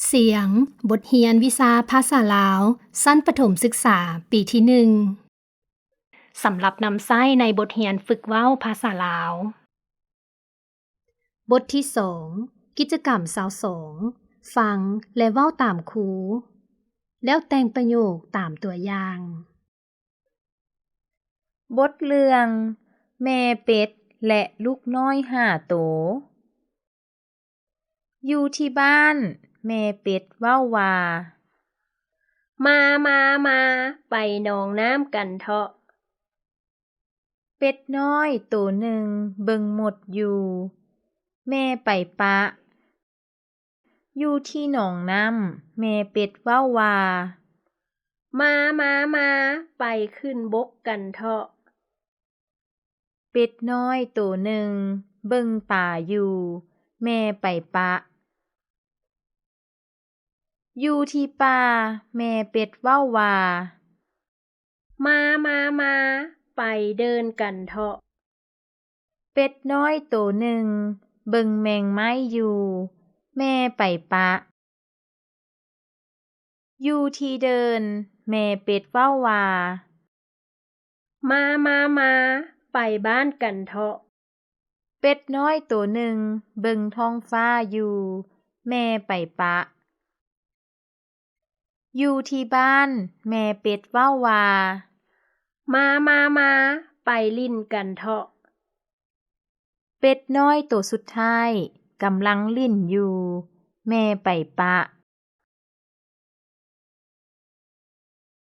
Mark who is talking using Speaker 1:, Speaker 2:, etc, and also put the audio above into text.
Speaker 1: เสียง บทเรียนวิชาภาษาลาวชั้นประถมศึกษาปีที่ 1 สำหรับนำใช้ในบทเรียนฝึกเว้าภาษาลาว บทที่ 2 กิจกรรม22ฟังและเว้าตามครู แล้วแต่งประโยคตามตัวอย่าง
Speaker 2: บทเรื่อง แม่เป็ดและลูกน้อย5 โตวอยู่ที่บ้าน แม่เป็ดเว้าว่า
Speaker 1: มาไปหนองน้ำกันเถาะ
Speaker 2: เป็ดน้อยโตหนึ่งเบิ่งหมดอยู่ แม่ไปปะ อยู่ที่หนองน้ำ แม่เป็ดเว้าว่า
Speaker 1: มาไปขึ้นบกกันเถาะ
Speaker 2: เป็ดน้อยโตหนึ่งเบิ่งป่าอยู่ แม่ไปปะ อยู่ที่ป่า แม่เป็ดเว้าว่า
Speaker 1: มาไปเดินกันเถาะ
Speaker 2: เป็ดน้อยโตหนึ่งเบิ่งแมงไม้อยู่ แม่ไปปะ อยู่ที่เดิน แม่เป็ดเว้าว่า
Speaker 1: มาไปบ้านกันเถาะ
Speaker 2: เป็ดน้อยโตหนึ่งเบิ่งท้องฟ้าอยู่ แม่ไปปะ อยู่ที่บ้าน แม่เป็ดเว้าว่า
Speaker 1: มาไปลิ้นกันเถาะ
Speaker 2: เป็ดน้อยโตสุดท้ายกำลังลิ้นอยู่ แม่ไปปะ